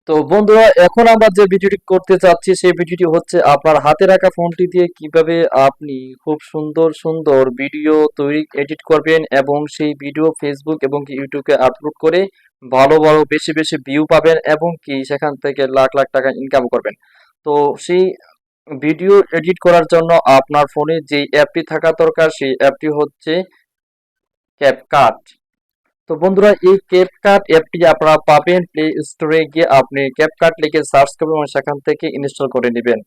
তো বন্ধুরা, এখন আমরা যে ভিডিওটি করতে চাচ্ছি সেই ভিডিওটি হচ্ছে আপনার হাতে রাখা ফোনটি দিয়ে কিভাবে আপনি খুব সুন্দর সুন্দর ভিডিও তৈরি এডিট করবেন এবং সেই ভিডিও ফেসবুক এবং কি ইউটিউবে আপলোড করে ভালো ভালো বেশি বেশি ভিউ পাবেন এবং কি সেখান থেকে লাখ লাখ টাকা ইনকাম করবেন। তো সেই ভিডিও এডিট করার জন্য আপনার ফোনে যে অ্যাপটি থাকা দরকার সেই অ্যাপটি হচ্ছে ক্যাপকাট। তো বন্ধুরা, এই ক্যাপকাট অ্যাপটি আপনারা পাবেন প্লে স্টোরে গিয়ে আপনি ক্যাপকাট লিখে সার্চ করবেন এবং সেখান থেকে ইনস্টল করে নেবেন।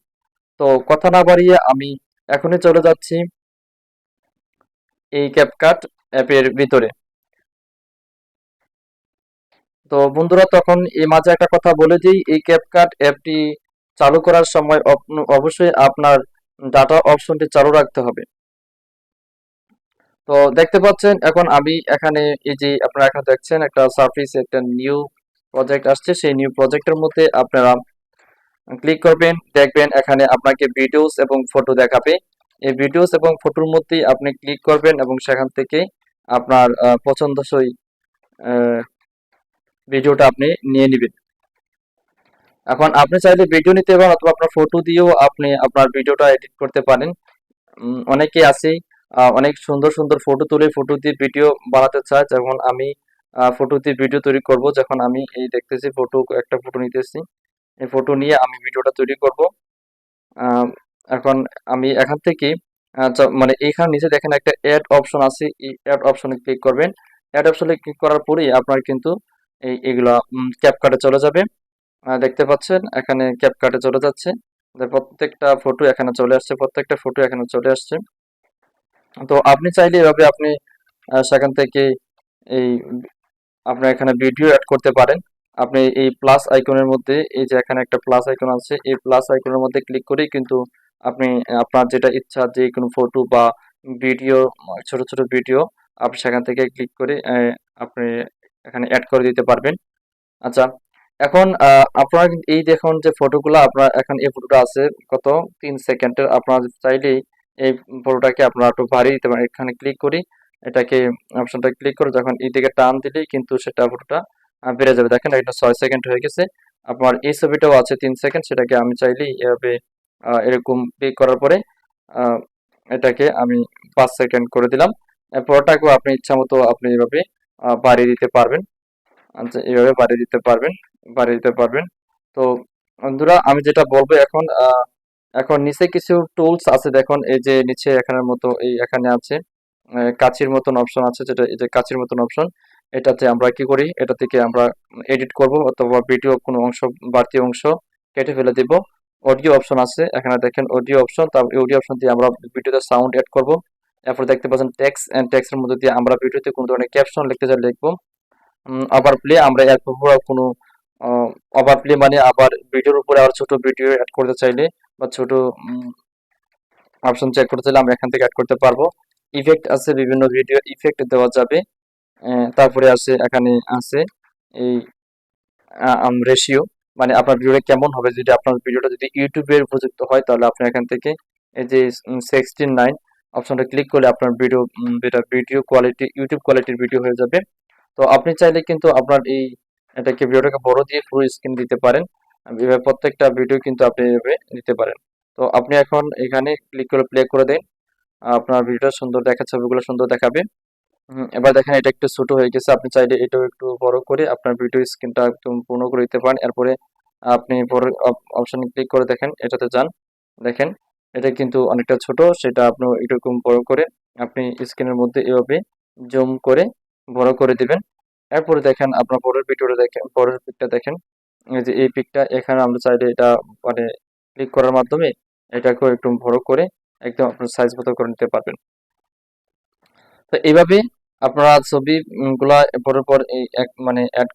তো কথা না বাড়িয়ে আমি এখনই চলে যাচ্ছি এই ক্যাপকাট অ্যাপের ভিতরে। তো বন্ধুরা, তখন এই মাঝে একটা কথা বলে দিই, এই ক্যাপকাট অ্যাপটি চালু করার সময় অবশ্যই আপনার ডাটা অপশনটি চালু রাখতে হবে। তো দেখতে পাচ্ছেন এখন আমি এখানে এই যে আপনারা এখন দেখছেন একটা সার্ফেস একটা নিউ প্রজেক্ট আসছে, সেই নিউ প্রজেক্টের মধ্যে আপনারা ক্লিক করবেন, দেখবেন এখানে আপনাকে ভিডিওস এবং ফটো দেখাবে। এই ভিডিওস এবং ফটোর মধ্যেই আপনি ক্লিক করবেন এবং সেখান থেকে আপনার পছন্দসই আহ, ভিডিওটা আপনি নিয়ে নেবেন। এখন আপনি চাইলে ভিডিও নিতে পারেন অথবা আপনার ফটো দিয়েও আপনি আপনার ভিডিওটা এডিট করতে পারেন। অনেকে আছে অনেক সুন্দর সুন্দর ফটো তুলে ফটো দিয়ে ভিডিও বানাতে চায়, যেমন আমি ফটো দিয়ে ভিডিও তৈরি করব। যখন আমি এই দেখতেছি ফটো, একটা ফটো নিতেছি, এই ফটো নিয়ে আমি ভিডিওটা তৈরি করব। আহ, এখন আমি এখান থেকে মানে এইখানে নিচে দেখেন একটা অ্যাড অপশন আছে, এই অ্যাড অপশনে ক্লিক করবেন। অ্যাড অপশনে ক্লিক করার পরেই আপনার কিন্তু এগুলা ক্যাপকাটে চলে যাবে। দেখতে পাচ্ছেন এখানে ক্যাপকাটে চলে যাচ্ছে। প্রত্যেকটা ফটো এখানে চলে আসছে, প্রত্যেকটা ফটো এখানে চলে আসছে। তো আপনি চাইলে এভাবে আপনি সেখান থেকে এই আপনার এখানে ভিডিও অ্যাড করতে পারেন। আপনি এই প্লাস আইকনের মধ্যে, এই যে এখানে একটা প্লাস আইকন আছে, এই প্লাস আইকনের মধ্যে ক্লিক করেই কিন্তু আপনি আপনার যেটা ইচ্ছা যে কোনো ফটো বা ভিডিও, ছোট ছোট ভিডিও আপনি সেখান থেকে ক্লিক করে আপনি এখানে অ্যাড করে দিতে পারবেন। আচ্ছা, এখন আপনার এই দেখুন যে ফটোগুলো আপনার এখন এই ফটোটা আছে কত 3 সেকেন্ডের। আপনার চাইলেই এই ফটোটাকে আপনারা একটু বাড়িয়ে দিতে পারেন। এখানে ক্লিক করি, এটাকে অপশনটা ক্লিক করে যখন এই দিকে টান দিলেই কিন্তু সেটা ফটোটা বেড়ে যাবে। দেখেন এটা 6 সেকেন্ড হয়ে গেছে। আপনার এই ছবিটাও আছে 3 সেকেন্ড, সেটাকে আমি চাইলেই এভাবে এরকম ক্লিক করার পরে আহ, এটাকে আমি 5 সেকেন্ড করে দিলাম। পরটাকেও আপনি ইচ্ছা মতো আপনি এভাবে বাড়িয়ে দিতে পারবেন। আচ্ছা, এভাবে বাড়িয়ে দিতে পারবেন, বাড়িয়ে দিতে পারবেন। তো বন্ধুরা, আমি যেটা বলবো এখন এখন নিচে কিছু টুলস আছে, দেখুন এই যে নিচে এখানের মতো এই এখানে আছে কাঁচির মতন অপশন আছে, যেটা এই যে কাঁচির মতন অপশন, এটাতে আমরা কি করি, এটা থেকে আমরা এডিট করব অথবা ভিডিও কোনো অংশ, বাড়তি অংশ কেটে ফেলে দিব। অডিও অপশন আছে এখানে, দেখেন অডিও অপশন, তারপর অডিও অপশন দিয়ে আমরা ভিডিওতে সাউন্ড এড করব। এরপর দেখতে পাচ্ছেন টেক্সট এন্ড টেক্সটের মধ্যে দিয়ে আমরা ভিডিওতে কোনো ধরনের ক্যাপশন লিখতে চাই লিখবো। ওভার প্লে আমরা এর উপর কোনো ওভার প্লে মানে আবার ভিডিওর উপরে আর ছোট ভিডিও অ্যাড করতে চাইলে বা ছোট অপশন চেক করতে চাইলে আমরা এখান থেকে অ্যাড করতে পারবো। ইফেক্ট আছে, বিভিন্ন ভিডিও ইফেক্ট দেওয়া যাবে। তারপরে আছে এখানে আছে এই রেশিও, মানে আপনার ভিডিওটা কেমন হবে, যদি আপনার ভিডিওটা যদি ইউটিউবের উপযুক্ত হয় তাহলে আপনি এখান থেকে এই যে 16:9 অপশনটা ক্লিক করলে আপনার ভিডিও ভিডিও কোয়ালিটি ইউটিউব কোয়ালিটির ভিডিও হয়ে যাবে। তো আপনি চাইলে কিন্তু আপনার এই এটাকে ভিডিওটাকে বড় দিয়ে ফুল স্ক্রিন দিতে পারেন। এভাবে প্রত্যেকটা ভিডিও কিন্তু আপনি এভাবে দিতে পারেন। তো আপনি এখন এখানে ক্লিক করে প্লে করে দেন, আপনার ভিডিওটা সুন্দর দেখাচ্ছে, ছবিগুলো সুন্দর দেখাবে। এবার দেখেন এটা একটু ছোট হয়ে গেছে, আপনি চাইলে এটাও একটু বড় করে আপনার ভিডিও স্ক্রিনটা একদম পূর্ণ করে দিতে পারেন। এরপরে আপনি পরের অপশনে ক্লিক করে দেখেন, এটাতে যান, দেখেন এটা কিন্তু অনেকটা ছোট, সেটা আপনি এরকম বড় করে আপনি স্ক্রিনের মধ্যে এভাবে জুম করে বড় করে দিবেন। এরপরে দেখেন আপনার পরের ভিডিওটা দেখেন, পরের পিকটা দেখেন, এই যে এই পিকটা এখানে আমরা চাইলে এটা মানে ক্লিক করার মাধ্যমে এটাকেও একটু বড় করে একদম আপনার সাইজ মতো করে নিতে পারবেন। তো এইভাবে আপনারা ছবি গুলা পরের পর এই এক মানে অ্যাড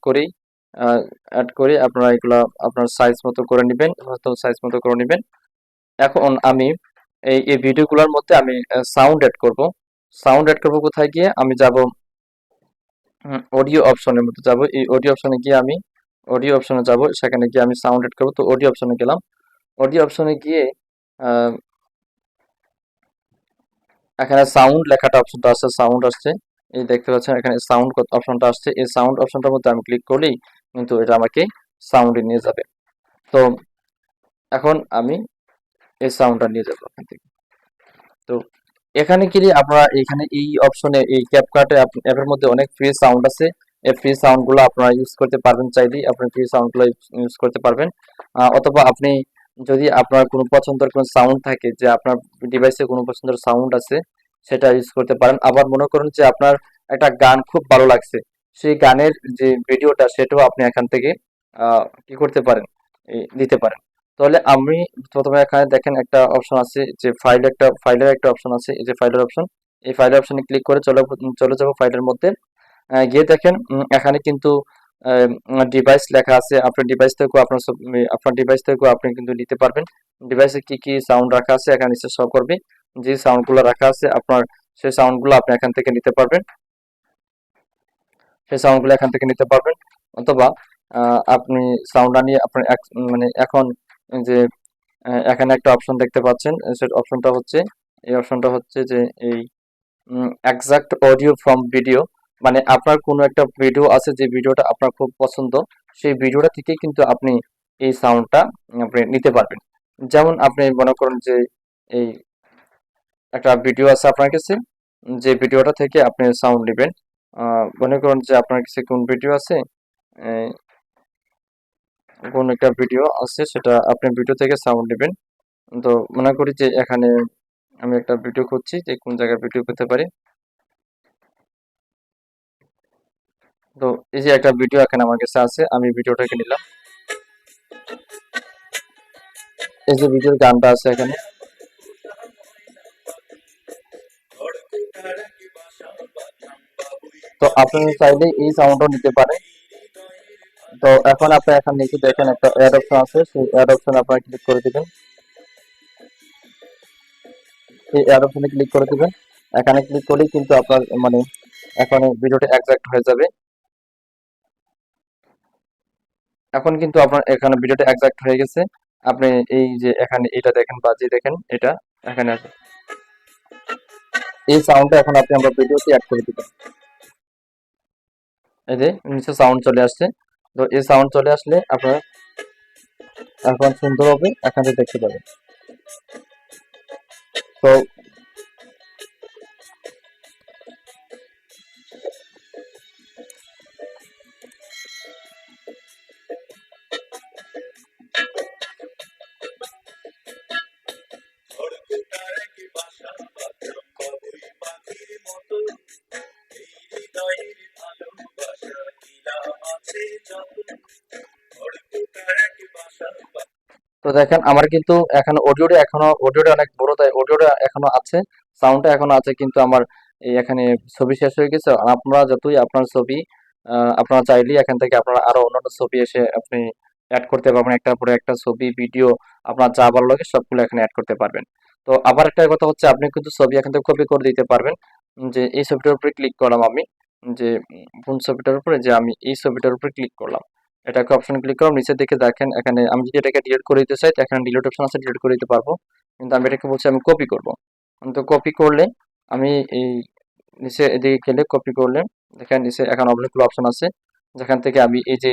করে আপনারা এগুলা আপনার সাইজ মতো করে নেবেন, সাইজ মতো করে নেবেন। এখন আমি এই ভিডিওগুলোর মধ্যে আমি সাউন্ড অ্যাড করব। সাউন্ড অ্যাড করব কোথায় গিয়ে, আমি যাব অডিও অপশনের মধ্যে যাব। এই অডিও অপশনে গিয়ে আমি অডিও অপশনে যাব, সেখানে গিয়ে আমি সাউন্ড অ্যাড করব। তো অডিও অপশনে গেলাম, অডিও অপশনে গিয়ে আহ, এখানে সাউন্ড লেখাটা অপশনটা আসছে, সাউন্ড আসছে, এই দেখতে পাচ্ছেন এখানে সাউন্ড অপশনটা আসছে। এই সাউন্ড অপশনটার মধ্যে আমি ক্লিক করলেই কিন্তু এটা আমাকে সাউন্ডে নিয়ে যাবে। তো এখন আমি এই সাউন্ডটা নিয়ে যাবো এখান থেকে। তো এখানে কি আপনারা এখানে এই অপশনে এই ক্যাপকাটে অ্যাপের মধ্যে অনেক ফ্রি সাউন্ড আছে। এই ফ্রি সাউন্ড গুলো আপনারা ইউজ করতে পারবেন, চাইলেই আপনি ফ্রি সাউন্ড গুলো ইউজ করতে পারবেন। অথবা আপনি যদি আপনার কোনো পছন্দের কোনো সাউন্ড থাকে, যে আপনার ডিভাইসে কোনো পছন্দের সাউন্ড আছে, সেটা ইউজ করতে পারেন। আবার মনে করুন যে আপনার একটা গান খুব ভালো লাগছে, সেই গানের যে ভিডিওটা সেটাও আপনি এখান থেকে কি করতে পারেন, দিতে পারেন। তাহলে আমি প্রথমে এখানে দেখেন একটা অপশন আছে যে ফাইলের একটা অপশন আছে, এই যে ফাইলের অপশন। এই ফাইলের অপশনে ক্লিক করে চলে যাব ফাইলের মধ্যে। গিয়ে দেখেন এখানে কিন্তু ডিভাইস লেখা আছে। আপনার ডিভাইস থেকেও আপনি কিন্তু নিতে পারবেন। ডিভাইসে কি কি সাউন্ড রাখা আছে এখানে নিচে শো করবে। যে সাউন্ড গুলো রাখা আছে আপনার, সেই সাউন্ড গুলো আপনি এখান থেকে নিতে পারবেন। সেই সাউন্ড গুলো এখান থেকে নিতে পারবেন। অথবা আপনি সাউন্ড আনিয়ে আপনার মানে এখন যে এখানে একটা অপশন দেখতে পাচ্ছেন, সেই অপশনটা হচ্ছে যে এই এক্সাক্ট অডিও ফ্রম ভিডিও। মানে আপনার কোনো একটা ভিডিও আছে, যে ভিডিওটা আপনার খুব পছন্দ, সেই ভিডিওটা থেকে কিন্তু আপনি এই সাউন্ডটা আপনি নিতে পারবেন। যেমন আপনি মনে করেন যে এই একটা ভিডিও আছে আপনার কাছে, যে ভিডিওটা থেকে আপনি সাউন্ড নেবেন। মনে করেন যে আপনার কাছে কোন ভিডিও আছে, আহ, কোন একটা ভিডিও আছে, সেটা আপনি ভিডিও থেকে সাউন্ড নেবেন। তো মনে করি যে এখানে আমি একটা ভিডিও খুঁজছি, যে কোন জায়গায় ভিডিও পেতে পারি। তো এই যে একটা ভিডিও এখানে আমার কাছে আছে, আমি ভিডিওটাকে নিলাম। এই যে ভিডিওর গানটা আছে এখানে। তো আপনি চাইলে এই সাউন্ডও নিতে পারেন। তো এখন আপনি এখানে নিচে দেখেন একটা অ্যাড অপশন আছে, সেই অ্যাড অপশন আপনারা ক্লিক করে দিবেন। এই অ্যাড অপশনে ক্লিক করে দিবেন। এখানে ক্লিক করলেই কিন্তু আপনার মানে এখন ভিডিওটা এক্সাক্ট হয়ে যাবে। এখন কিন্তু আপনার এখানে ভিডিওটা এক্সাক্ট হয়ে গেছে। আপনি এই যে এখানে এটা দেখেন, বাজিয়ে দেখেন, এটা এখানে আছে। এই সাউন্ডটা এখন আমরা ভিডিওতে অ্যাড করে দিবেন। এই যে নিচে সাউন্ড চলে আসছে। তো এই সাউন্ড চলে আসলে আপনারা এখন সুন্দরভাবে এখানে দেখতে পাবেন। তো তো দেখেন আমার কিন্তু অডিওটা অনেক বড়, তাই অডিওটা এখনো আছে, সাউন্ডটা এখনো আছে, কিন্তু আমার এই এখানে ছবি শেষ হয়ে গেছে। আর আপনারা যতই আপনার ছবি আপনারা চাইলেই এখান থেকে আপনারা আরো অন্যান্য ছবি এসে আপনি অ্যাড করতে পারবেন। একটার পরে একটা ছবি, ভিডিও, আপনার যা ভালো লাগে সবগুলো এখানে অ্যাড করতে পারবেন। তো আবার একটা কথা হচ্ছে, আপনি কিন্তু ছবি এখান থেকে কপি করে দিতে পারবেন। যে এই ছবিটার উপরে ক্লিক করলাম আমি, যে কোন ছবিটার উপরে, যে আমি এই ছবিটার উপরে ক্লিক করলাম, এটাকে অপশন ক্লিক করলাম। নিচের দিকে দেখেন এখানে আমি যদি এটাকে ডিলিট করে দিতে চাই, তো এখানে ডিলিট অপশন আছে, ডিলিট করে দিতে পারবো। কিন্তু আমি এটাকে বলছি আমি কপি করব। তো কপি করলে আমি এই নিচে এদিকে গেলে কপি করলে দেখেন নিচে এখন অনেকগুলো অপশন আছে, যেখান থেকে আমি এই যে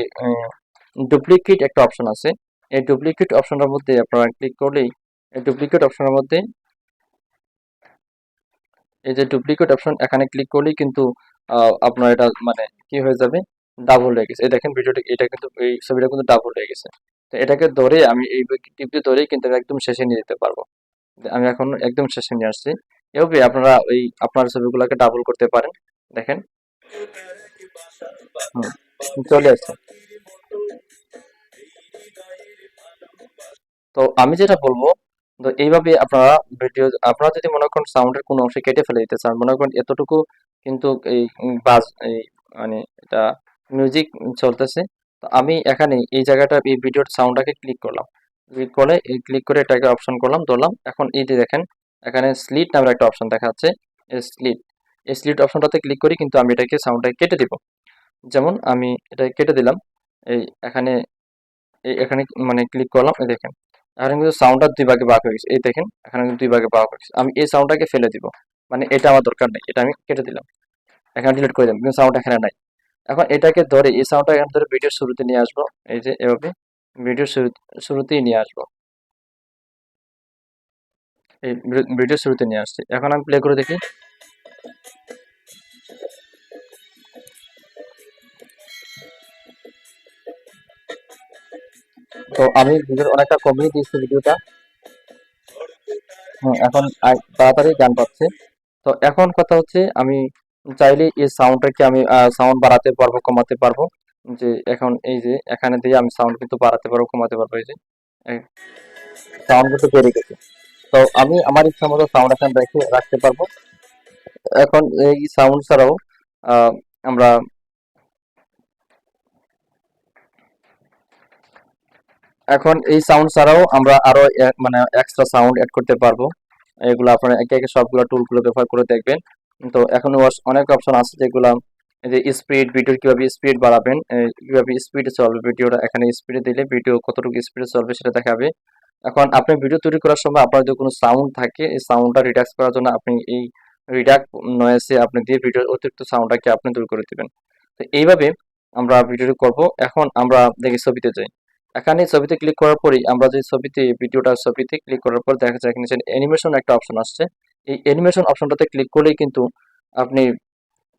ডুপ্লিকেট একটা অপশন আছে, এই ডুপ্লিকেট অপশনটার মধ্যে আপনারা ক্লিক করলেই এই ডুপ্লিকেট অপশনের মধ্যে এই যে ডুপ্লিকেট অপশন এখানে ক্লিক করলেই কিন্তু আপনার এটা মানে কি হয়ে যাবে, ডাবল হয়ে গেছে। এই দেখেন ভিডিওটা, এটা কিন্তু এই ছবিটা কিন্তু ডাবল হয়ে গেছে। তো এটাকে ধরে আমি এই টিপে ধরেই কিন্তু আমি একদম শেষে নিয়ে যেতে পারবো। আমি এখন একদম শেষে নিয়ে আসছি। এভাবে আপনারা ওই আপনার ছবিগুলোকে ডাবল করতে পারেন। দেখেন চলে আসছে। তো আমি যেটা বলবো, তো এইভাবে আপনারা যদি মনে করেন সাউন্ডের কোনো অংশ কেটে ফেলে দিতে চান, মনে করেন এতটুকু কিন্তু এই বাজ এই মানে এটা মিউজিক চলতেছে, তো আমি এখানে এই জায়গাটা এই ভিডিওর সাউন্ডটাকে ক্লিক করে এটাকে অপশন করলাম, ধরলাম। এখন এই যে দেখেন এখানে স্লিট নামের একটা অপশন দেখা যাচ্ছে, এই স্লিট অপশনটাতে ক্লিক করি কিন্তু আমি এটাকে সাউন্ডটাকে কেটে দিব। যেমন আমি এটা কেটে দিলাম। এই এখানে এখানে মানে ক্লিক করলাম, এই দেখেন এখানে কিন্তু সাউন্ডটা দুই ভাগে ভাগ হয়ে গেছে। এই দেখেন এখানে কিন্তু দুই ভাগে ভাগ হয়ে গেছে। আমি এই সাউন্ডটাকে ফেলে দিব, মানে এটা আমার দরকার নেই, এটা আমি কেটে দিলাম, এখানে ডিলিট করে দিলাম, কিন্তু সাউন্ড এখানে নাই। এখন এটাকে ধরে এই সাউন্ডটা এখানে ধরে ভিডিওর শুরুতে নিয়ে আসবো, এই যে এভাবে ভিডিওর শুরুতেই নিয়ে আসবো, এই ভিডিওর শুরুতে নিয়ে আসছি। এখন আমি প্লে করে দেখি। তো আমি ভিডিওর অনেকটা কমিয়ে দিয়েছি ভিডিওটা। এখন তাড়াতাড়ি গান পাচ্ছে। তো এখন কথা হচ্ছে আমি চাইলে এই সাউন্ডটাকে আমি সাউন্ড বাড়াতে পারবো, কমাতে পারবো। যে এখন এই যে এখানে দিয়ে আমি সাউন্ড কিন্তু বাড়াতে পারবো, কমাতে পারবো। এই যে সাউন্ড কিন্তু বেড়ে গেছে। তো আমি আমার ইচ্ছা মতো সাউন্ড এখানে রেখে রাখতে পারবো। এখন এই সাউন্ড ছাড়াও আহ, আমরা এখন এই সাউন্ড ছাড়াও আমরা আরো মানে এক্সট্রা সাউন্ড অ্যাড করতে পারবো। এগুলো আপনারা একে একে সবগুলো টুলগুলো ব্যবহার করে দেখবেন। তো এখন অনেক অপশন আছে যেগুলো, এই যে স্পিড, ভিডিও কিভাবে স্পিড বাড়াবেন, কিভাবে স্পিডে চলবে ভিডিওটা, এখানে স্পিডে দিলে ভিডিও কতটুকু স্পিডে চলবে সেটা দেখাবে। এখন আপনি ভিডিও তৈরি করার সময় আপনার যদি কোনো সাউন্ড থাকে, এই সাউন্ডটা রিডাক্স করার জন্য আপনি এই রিডাক্ট নয়েসে আপনি দিয়ে ভিডিওর অতিরিক্ত সাউন্ডটাকে আপনি দূর করে দিবেন। তো এইভাবে আমরা ভিডিওটি করব। এখন আমরা দেখি ছবিতে যাই। এখানে ছবিতে ক্লিক করার পরেই আমরা যে ছবিতে ভিডিওটার ছবিতে ক্লিক করার পর দেখা যায় এখানে অ্যানিমেশন একটা অপশন আসছে। এই অ্যানিমেশন অপশনটাতে ক্লিক করলেই কিন্তু আপনি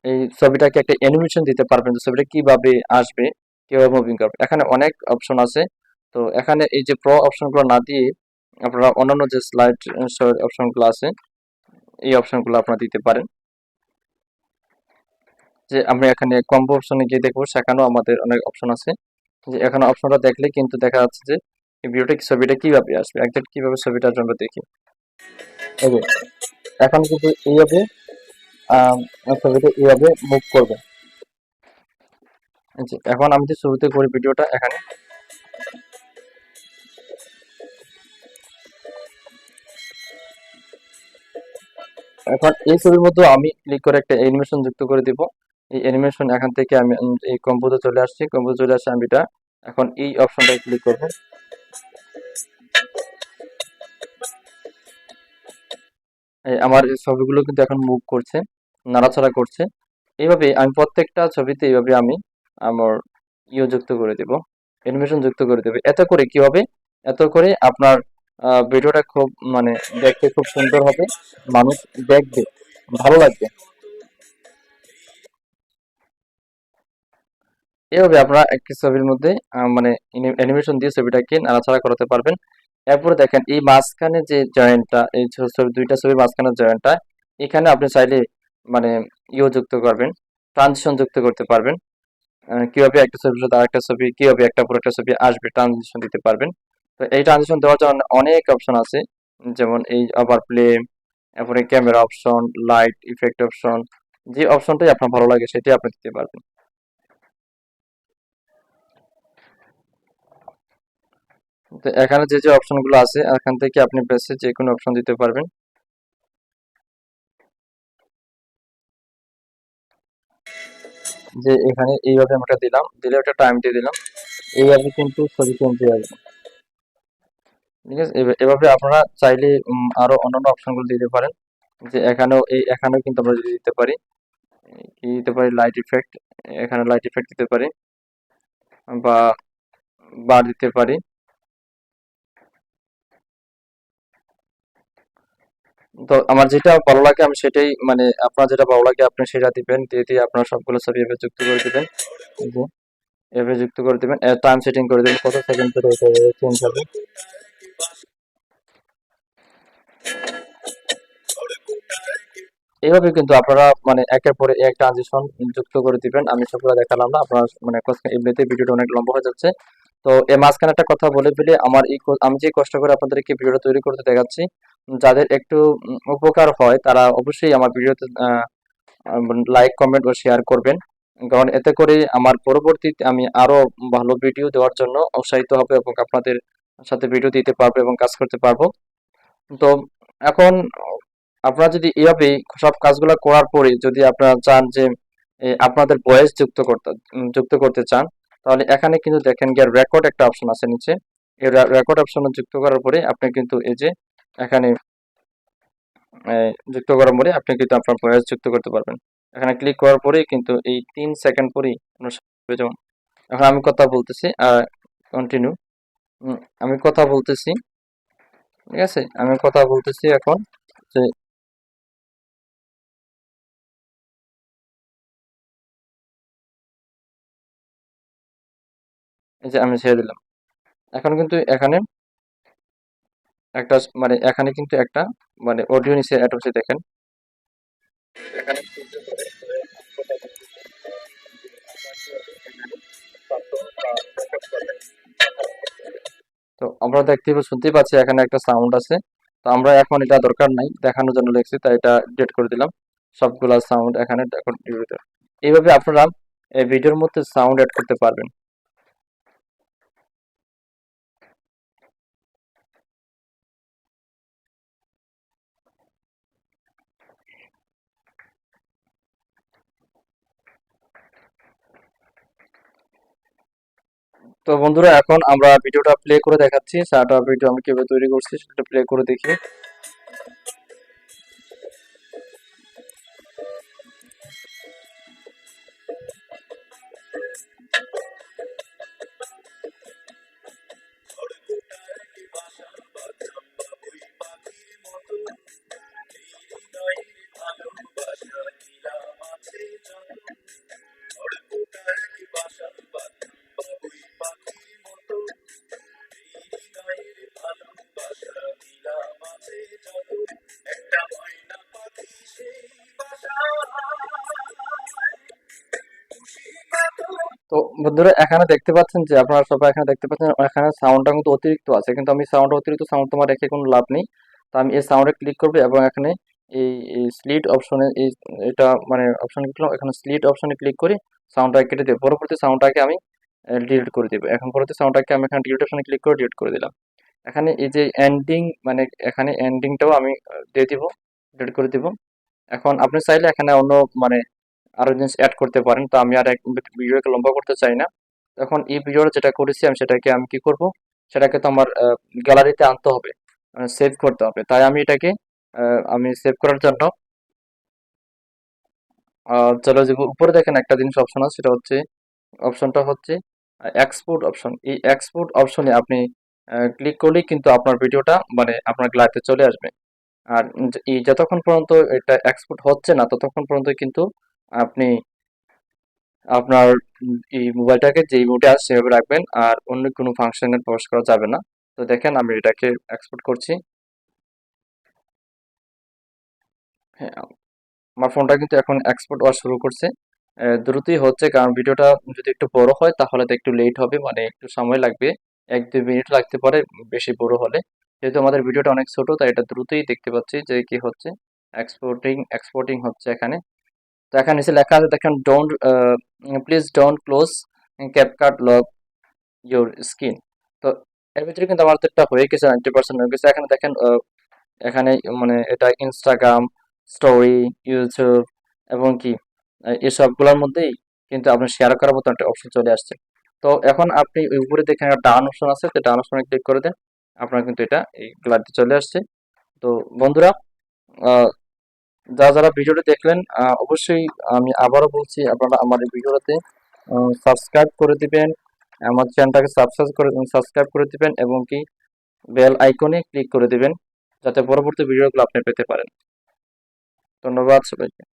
এই ছবিটাকে একটা অ্যানিমেশন দিতে পারবেন যে ছবিটা কিভাবে আসবে, কিভাবে মুভিং করবে। এখানে অনেক অপশন আছে। তো এখানে এই যে প্রো অপশনগুলো না দিয়ে আপনারা অন্যান্য যে স্লাইড অপশনগুলো আছে এই অপশনগুলো আপনারা দিতে পারেন। যে আমরা এখানে কম্বো অপশনে গিয়ে দেখবো, সেখানেও আমাদের অনেক অপশন আছে। যে এখানে অপশনটা দেখলে কিন্তু দেখা যাচ্ছে যে এই ভিডিওটা ছবিটা কিভাবে আসবে, একদম কিভাবে ছবিটা আমরা দেখি। এই যে এখন কিন্তু এইভাবে ছবিটা এইভাবে মুভ করবে। এই যে এখন আমি যে শুরুতে করি ভিডিওটা এখানে, এখন এই ছবির মধ্যে আমি ক্লিক করে একটা অ্যানিমেশন যুক্ত করে দিব। এই অ্যানিমেশন এখান থেকে আমি এই কম্পোজে চলে আসছি, কম্পোজে চলে আসছে, আমি এটা এখন এই অপশনটায় ক্লিক করব। এই আমার এই ছবিগুলো কিন্তু এখন মুভ করছে, নাড়াচাড়া করছে। এইভাবে আমি প্রত্যেকটা ছবিতে এইভাবে আমি আমার যুক্ত করে দেব, অ্যানিমেশন যুক্ত করে দেবে। এতে করে কি হবে, এত করে আপনার ভিডিওটা খুব মানে দেখতে খুব সুন্দর হবে, মানুষ দেখবে, ভালো লাগবে। এভাবে আপনারা একটি ছবির মধ্যে মানে অ্যানিমেশন দিয়ে ছবিটাকে নাড়াচাড়া করাতে পারবেন। এরপরে দেখেন এই মাঝখানে যে জয়েন্টটা, এই ছবি দুইটা ছবির মাঝখানে জয়েন্টটা, এখানে আপনি চাইলে মানে যুক্ত করবেন, ট্রানজিশন যুক্ত করতে পারবেন। কিভাবে একটা ছবির সাথে আরেকটা ছবি, কিভাবে একটা পর একটা ছবি আসবে, ট্রানজিশন দিতে পারবেন। তো এই ট্রানজিশন দেওয়ার জন্য অনেক অপশন আছে, যেমন এই ওভার প্লে, এরপরে camera option, light effect option, যে অপশনটাই আপনার ভালো লাগে সেটাই আপনি দিতে পারবেন। তো এখানে যে যে অপশনগুলো আছে এখান থেকে আপনি বেছে যে কোনো অপশন দিতে পারবেন। যে এখানে এইভাবে আমরা দিলাম, দিলে একটা টাইম দিয়ে দিলাম, এইভাবে কিন্তু ছবি চেঞ্জ হয়ে আসবে। ঠিক আছে, এভাবে আপনারা চাইলে আরো অন্যান্য অপশনগুলো দিতে পারেন। যে এখানেও কিন্তু আমরা যদি দিতে পারি, কি দিতে পারি, লাইট ইফেক্ট, এখানে লাইট ইফেক্ট দিতে পারি, বা বার দিতে পারি। তো আমার যেটা ভালো লাগে আমি সেটাই, মানে আপনার যেটা ভালো লাগে আপনি সেটা দিবেন, দিয়ে দিয়ে আপনার সবগুলো ছবি এভাবে যুক্ত করে দিবেন। এই যে এভাবে যুক্ত করে দিবেন, টাইম সেটিং করে দিবেন কত সেকেন্ড ধরে এটা চেঞ্জ হবে। এইভাবে কিন্তু আপনারা মানে একের পরে এক ট্রানজিশন যুক্ত করে দিবেন। আমি সবগুলো দেখালাম না, আপনার মানে এমনিতে ভিডিওটা অনেক লম্বা হয়ে যাচ্ছে। তো এর মাঝখানে একটা কথা বলে ফেলি, আমার আমি যে কষ্ট করে আপনাদেরকে ভিডিওটা তৈরি করতে দেখাচ্ছি, যাদের একটু উপকার হয় তারা অবশ্যই আমার ভিডিওতে লাইক, কমেন্ট ও শেয়ার করবেন। কারণ এতে করে আমার পরবর্তীতে আমি আরো ভালো ভিডিও দেওয়ার জন্য উৎসাহিত হবে এবং আপনাদের সাথে ভিডিও দিতে পারবো এবং কাজ করতে পারবো। তো এখন আপনারা যদি এইভাবে সব কাজগুলো করার পরে যদি আপনারা চান যে আপনাদের ভয়েস যুক্ত করতে চান, তাহলে এখানে কিন্তু দেখেন গিয়ে রেকর্ড একটা অপশন আছে নিচে। এই রেকর্ড অপশন যুক্ত করার পরে আপনি কিন্তু এই যে এখানে যুক্ত করার পরে আপনি কিন্তু আপনার ভয়েস যুক্ত করতে পারবেন। এখানে ক্লিক করার পরেই কিন্তু এই 3 সেকেন্ড পরেই আপনার সামনে যেমন এখন আমি কথা বলতেছি কন্টিনিউ। আমি কথা বলতেছি, ঠিক আছে, আমি কথা বলতেছি এখন যে এই যে আমি ছেড়ে দিলাম। এখন কিন্তু এখানে একটা মানে এখানে কিন্তু একটা মানে অডিও নিচে অ্যাড হচ্ছে দেখেন। এখানে তো আমরা শুনতেই পাচ্ছি এখানে একটা সাউন্ড আছে। তো আমরা এখন এটা দরকার নাই, দেখানোর জন্য লিখছি তাই এটা ডিলিট করে দিলাম। সবগুলা সাউন্ড এখানে এখন এইভাবে আপনারা এই ভিডিওর মধ্যে সাউন্ড অ্যাড করতে পারবেন। তো বন্ধুরা এখন আমরা ভিডিওটা প্লে করে দেখাচ্ছি, সারাটা ভিডিও আমি কিভাবে তৈরি করছি সেটা প্লে করে দেখি। তো বন্ধুরা এখানে দেখতে পাচ্ছেন যে আপনারা সবাই এখানে দেখতে পাচ্ছেন এখানে সাউন্ডটা কিন্তু অতিরিক্ত আছে, কিন্তু আমি সাউন্ড অতিরিক্ত সাউন্ড তোমার রেখে কোনো লাভ নেই। তো আমি এই সাউন্ডে ক্লিক করবো এবং এখানে এই স্লিট অপশনে এই এটা মানে অপশন ক্লিক, এখানে স্লিট অপশনে ক্লিক করে সাউন্ডটা কেটে দেবো। পরবর্তী সাউন্ডটাকে আমি ডিলিট করে দেবো। এখন পরবর্তী সাউন্ডটাকে আমি এখানে ডিলিট অপশনে ক্লিক করে ডিলিট করে দিলাম। এখানে এই যে এন্ডিং মানে এখানে এন্ডিংটাও আমি দিয়ে দিব, ডিলিট করে দিব। এখন আপনি চাইলে এখানে অন্য মানে আরো জিনিস অ্যাড করতে পারেন। তো আমি আর এক ভিডিওকে লম্বা করতে চাই না। এখন এই ভিডিওটা যেটা করেছি আমি সেটাকে আমি কি করব, সেটাকে তো আমার গ্যালারিতে আনতে হবে, সেভ করতে হবে। তাই আমি এটাকে আমি সেভ করার জন্য চলো যে উপরে দেখেন একটা জিনিস অপশন আছে, সেটা হচ্ছে অপশনটা হচ্ছে এক্সপোর্ট অপশন। এই এক্সপোর্ট অপশনে আপনি ক্লিক করলেই কিন্তু আপনার ভিডিওটা মানে আপনার গ্যালারিতে চলে আসবে। আর এই যতক্ষণ পর্যন্ত এটা এক্সপোর্ট হচ্ছে না ততক্ষণ পর্যন্ত কিন্তু আপনি আপনার এই মোবাইলটাকে যেই মোডে আছে সেভাবে রাখবেন, আর অন্য কোনো ফাংশনে প্রবেশ করা যাবে না। তো দেখেন আমি এটাকে এক্সপোর্ট করছি। হ্যাঁ, আমার ফোনটা কিন্তু এখন এক্সপোর্ট হওয়া শুরু করছে। দ্রুতই হচ্ছে কারণ ভিডিওটা যদি একটু বড় হয় তাহলে তো একটু লেট হবে, মানে একটু সময় লাগবে, 1-2 মিনিট লাগতে পারে বেশি বড় হলে। যেহেতু আমাদের ভিডিওটা অনেক ছোট তাই এটা দ্রুতই দেখতে পাচ্ছি যে কি হচ্ছে, এক্সপোর্টিং এক্সপোর্টিং হচ্ছে এখানে। তো এখানে নিচে লেখা আছে দেখেন, don't please don't close CapCut lock your screen. তো এর ভিতরে কিন্তু আমার তো একটা হয়ে গেছে, 90% হয়ে গেছে। এখানে দেখেন এখানে মানে এটা ইনস্টাগ্রাম স্টোরি, ইউটিউব এবং কি এই সবগুলোর মধ্যেই কিন্তু আপনার শেয়ার করার মতো একটা অপশন চলে আসছে। তো এখন আপনি ওই উপরে দেখেন একটা ডান অপশন আছে, তো ডান অপশনে ক্লিক করে দেন, আপনার কিন্তু এটা এই গ্যালারিতে চলে আসছে। তো বন্ধুরা আহ, যারা ভিডিওটি দেখলেন অবশ্যই আমি আবারও বলছি আপনারা আমার এই ভিডিওটাতে সাবস্ক্রাইব করে দিবেন, আমার চ্যানেলটাকে সাবস্ক্রাইব করে দিবেন এবং কি বেল আইকনে ক্লিক করে দিবেন যাতে পরবর্তী ভিডিওগুলো আপনি পেতে পারেন। ধন্যবাদ সবাইকে।